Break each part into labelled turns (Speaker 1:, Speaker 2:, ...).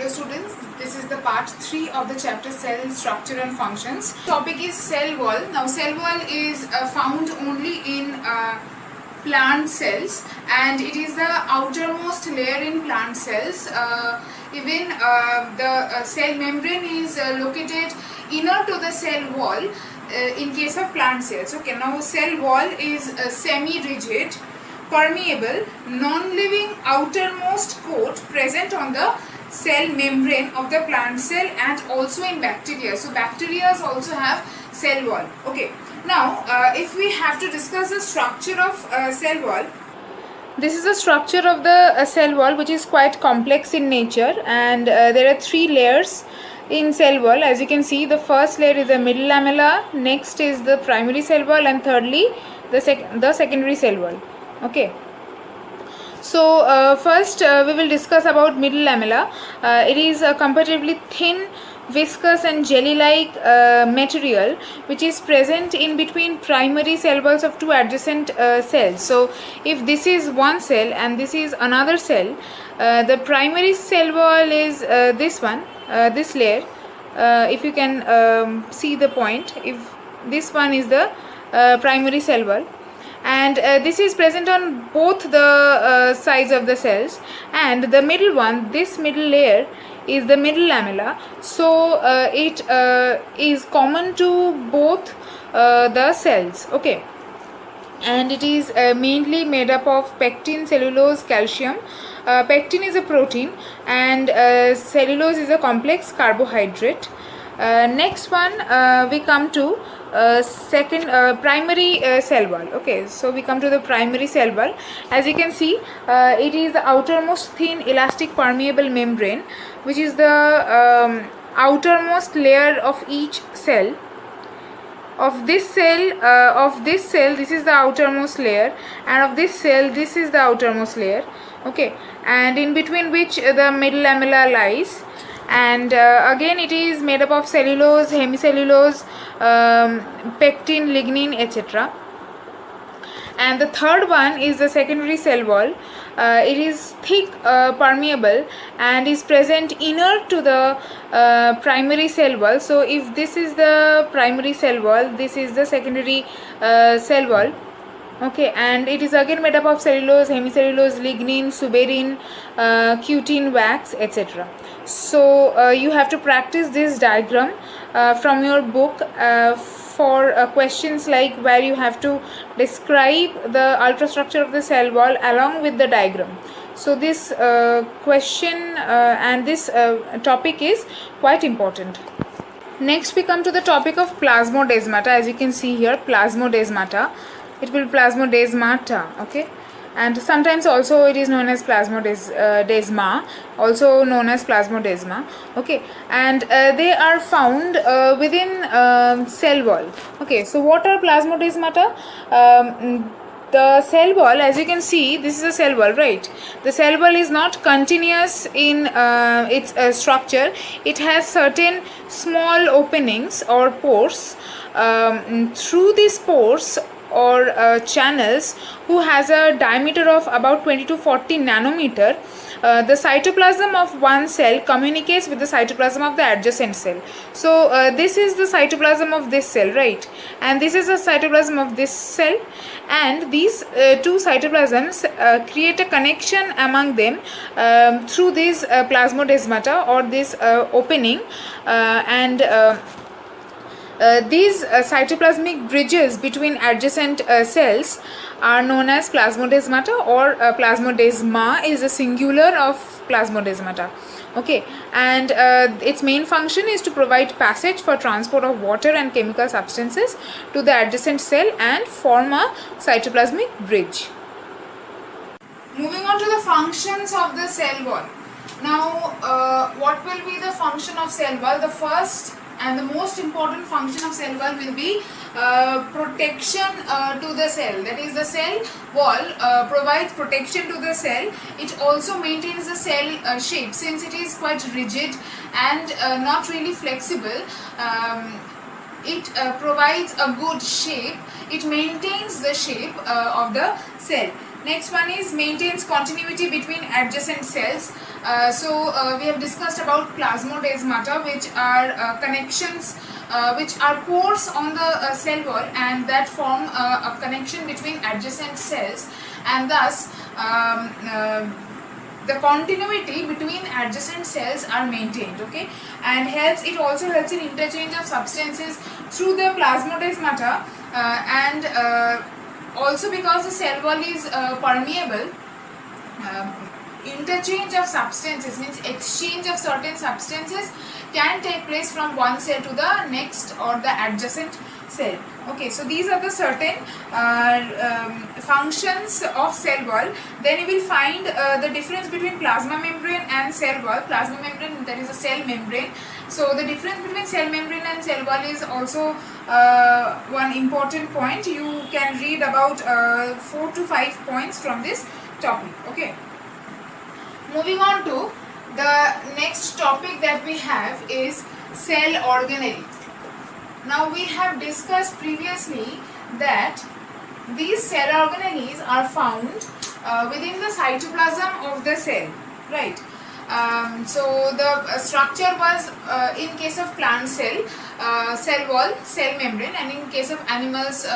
Speaker 1: Hello students, this is the part 3 of the chapter cell structure and functions. Topic is cell wall. Now cell wall is found only in plant cells, and it is the outermost layer in plant cells. Even the cell membrane is located inner to the cell wall in case of plant cells. Okay, now cell wall is semi-rigid, permeable, non-living outermost coat present on the cell membrane of the plant cell and also in bacteria. So bacteria also have cell wall. Okay, now if we have to discuss the structure of cell wall, this is the structure of the cell wall, which is quite complex in nature, and there are 3 layers in cell wall. As you can see, the first layer is the middle lamella, next is the primary cell wall, and thirdly the secondary cell wall. Okay, so first we will discuss about middle lamella. It is a comparatively thin, viscous and jelly-like material which is present in between primary cell walls of 2 adjacent cells. So if this is one cell and this is another cell, the primary cell wall is this one, this layer. If you can see the point, if this one is the primary cell wall, and this is present on both the sides of the cells, and the middle one, this middle layer, is the middle lamella. So it is common to both the cells. Okay, and it is mainly made up of pectin, cellulose, calcium. Pectin is a protein and cellulose is a complex carbohydrate. Next one, we come to primary cell wall. Okay, so we come to the primary cell wall. As you can see, it is the outermost thin, elastic, permeable membrane, which is the outermost layer of each cell. Of this cell, this is the outermost layer, and of this cell, this is the outermost layer. Okay, and in between which the middle lamella lies. And again, it is made up of cellulose, hemicellulose, pectin, lignin, etc. And the third one is the secondary cell wall. It is thick, permeable, and is present inner to the primary cell wall. So if this is the primary cell wall, this is the secondary cell wall. Okay, and it is again made up of cellulose, hemicellulose, lignin, suberin, cutin, wax, etc. So you have to practice this diagram from your book for questions like where you have to describe the ultrastructure of the cell wall along with the diagram. So this question and this topic is quite important. Next we come to the topic of plasmodesmata. As you can see here, plasmodesmata. It will be plasmodesmata. Okay, and sometimes also it is known as plasmodesma, also known as plasmodesma. Okay, and they are found within cell wall. Okay, so what are plasmodesmata? The cell wall, as you can see, this is a cell wall, right? The cell wall is not continuous in its structure. It has certain small openings or pores. Through these pores or channels, who has a diameter of about 20 to 40 nanometer, the cytoplasm of one cell communicates with the cytoplasm of the adjacent cell. So this is the cytoplasm of this cell, right? And this is the cytoplasm of this cell, and these 2 cytoplasms create a connection among them through this plasmodesmata or this opening, and these cytoplasmic bridges between adjacent cells are known as plasmodesmata, or plasmodesma is a singular of plasmodesmata. Okay, and its main function is to provide passage for transport of water and chemical substances to the adjacent cell and form a cytoplasmic bridge. Moving on to the functions of the cell wall. Now what will be the function of cell wall? The first and the most important function of cell wall will be protection to the cell. That is, the cell wall provides protection to the cell. It also maintains the cell shape, since it is quite rigid and not really flexible. It provides a good shape. It maintains the shape of the cell. Next one is maintains continuity between adjacent cells. We have discussed about plasmodesmata, which are connections, which are pores on the cell wall, and that form a connection between adjacent cells, and thus the continuity between adjacent cells are maintained, okay, and it also helps in interchange of substances through the plasmodesmata, and also because the cell wall is permeable, interchange of substances, means exchange of certain substances, can take place from one cell to the next or the adjacent cell. Okay, so these are the certain functions of cell wall. Then you will find the difference between plasma membrane and cell wall. Plasma membrane, that is a cell membrane. So the difference between cell membrane and cell wall is also one important point. You can read about 4 to 5 points from this topic. Okay, moving on to the next topic that we have is cell organelle. Now we have discussed previously that these cell organelles are found within the cytoplasm of the cell, right? So the structure was in case of plant cell, cell wall, cell membrane, and in case of animals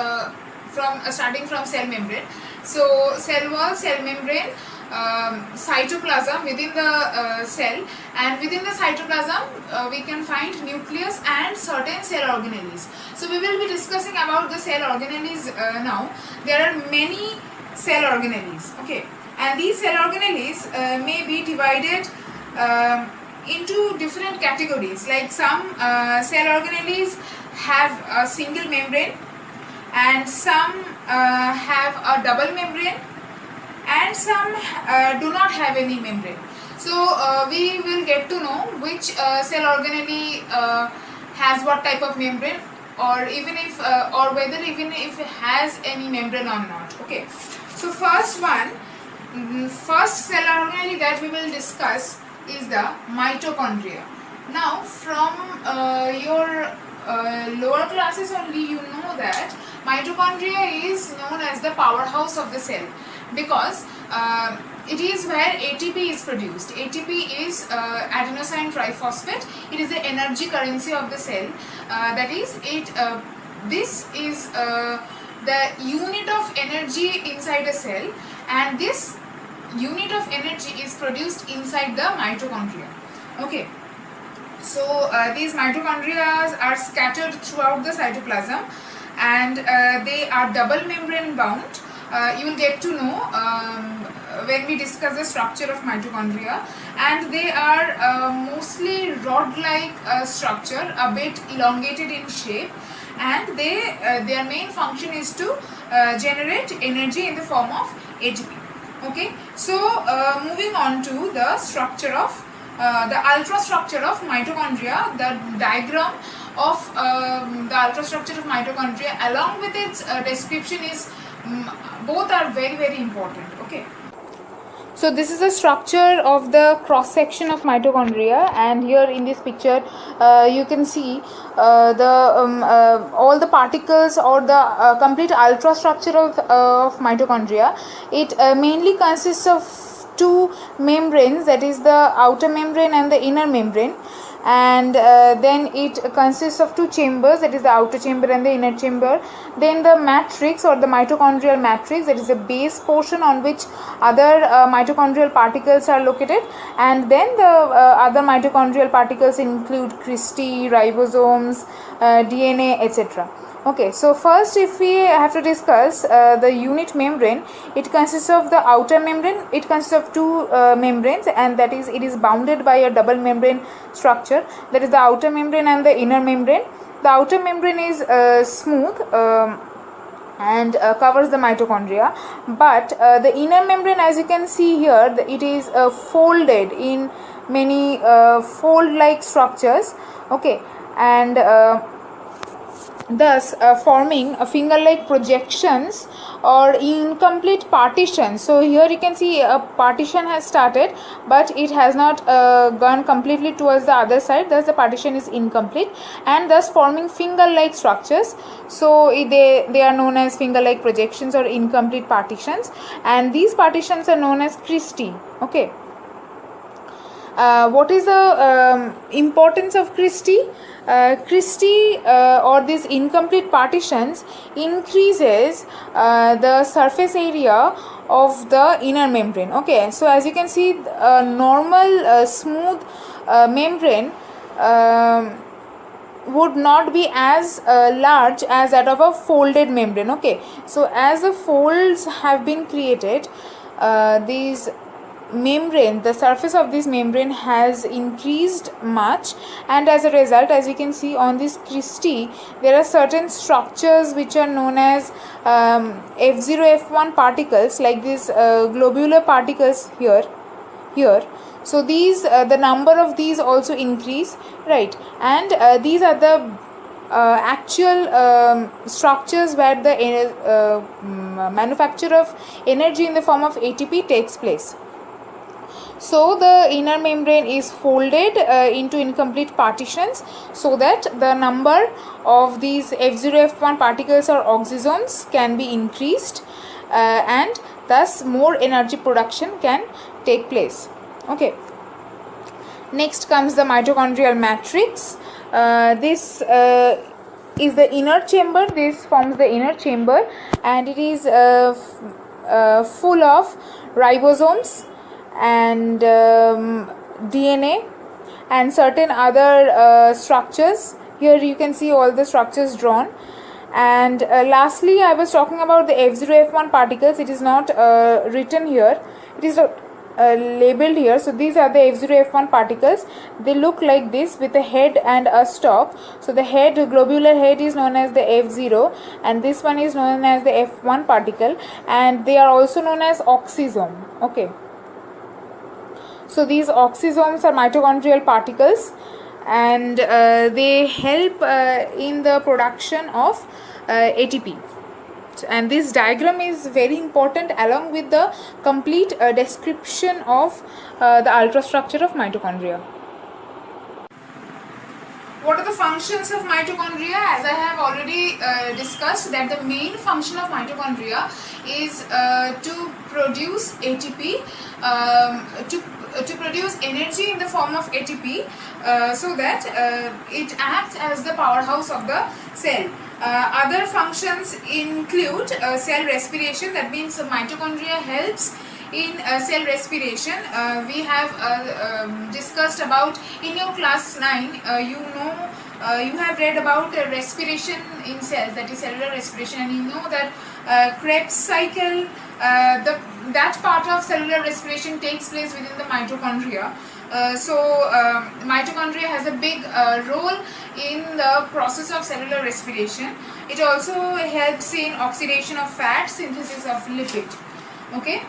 Speaker 1: starting from cell membrane. So cell wall, cell membrane, cytoplasm within the cell, and within the cytoplasm we can find nucleus and certain cell organelles. So we will be discussing about the cell organelles now. There are many cell organelles, okay, and these cell organelles may be divided into different categories. Like some cell organelles have a single membrane, and some have a double membrane, and some do not have any membrane. So we will get to know which cell organelle has what type of membrane, or even if or whether even if it has any membrane or not. Okay, so first cell organelle that we will discuss is the mitochondria. Now from your lower classes only, you know that mitochondria is known as the powerhouse of the cell, because it is where ATP is produced. ATP is adenosine triphosphate. It is the energy currency of the cell. That is, this is the unit of energy inside a cell, and this unit of energy is produced inside the mitochondria. Okay, so these mitochondria are scattered throughout the cytoplasm, and they are double membrane bound. You will get to know when we discuss the structure of mitochondria, and they are mostly rod-like structure, a bit elongated in shape, and their main function is to generate energy in the form of ATP. Okay, so moving on to the structure of the ultrastructure of mitochondria, the diagram of the ultrastructure of mitochondria along with its description is both are very, very important. Okay, so this is the structure of the cross section of mitochondria, and here in this picture you can see all the particles or the complete ultrastructure of mitochondria. It mainly consists of two membranes, that is the outer membrane and the inner membrane, and then it consists of two chambers, that is the outer chamber and the inner chamber. Then the matrix or the mitochondrial matrix, that is the base portion on which other mitochondrial particles are located, and then the other mitochondrial particles include cristae, ribosomes, DNA, etc. Okay, so first if we have to discuss the unit membrane, it consists of the outer membrane. It consists of two membranes, and that is, it is bounded by a double membrane structure, that is the outer membrane and the inner membrane. The outer membrane is smooth and covers the mitochondria, but the inner membrane, as you can see here, it is folded in many fold-like structures. Okay, and thus forming a finger-like projections or incomplete partitions. So here you can see a partition has started, but it has not gone completely towards the other side, thus the partition is incomplete, and thus forming finger-like structures. So they are known as finger-like projections or incomplete partitions, and these partitions are known as cristae. Okay, What is the importance of Christie? Christie or these incomplete partitions increases the surface area of the inner membrane. Okay, so as you can see, a normal smooth membrane would not be as large as that of a folded membrane. Okay, so as the folds have been created, these membrane, the surface of this membrane has increased much, and as a result, as you can see on this Christie, there are certain structures which are known as F0 F1 particles, like these globular particles here. So these the number of these also increase, right? And these are the actual structures where the manufacture of energy in the form of ATP takes place. So the inner membrane is folded into incomplete partitions so that the number of these F0 F1 particles or oxysomes can be increased, and thus more energy production can take place. Okay. Next comes the mitochondrial matrix. This is the inner chamber. This forms the inner chamber, and it is full of ribosomes and DNA and certain other structures. Here you can see all the structures drawn. And lastly, I was talking about the F0 F1 particles. It is not written here, it is labeled here. So these are the F0 F1 particles. They look like this with a head and a stalk. So the head, globular head, is known as the F0, and this one is known as the F1 particle, and they are also known as oxysome. Okay, so these oxysomes are mitochondrial particles, and they help in the production of ATP. And this diagram is very important, along with the complete description of the ultrastructure of mitochondria. What are the functions of mitochondria? As I have already discussed, that the main function of mitochondria is to produce ATP, to produce energy in the form of ATP, so that it acts as the powerhouse of the cell. Other functions include cell respiration. That means mitochondria helps in cell respiration. We have discussed about in your class 9, you have read about respiration in cells, that is cellular respiration, and you know that Krebs cycle, that part of cellular respiration takes place within the mitochondria. So mitochondria has a big role in the process of cellular respiration. It also helps in oxidation of fat, synthesis of lipid. Okay.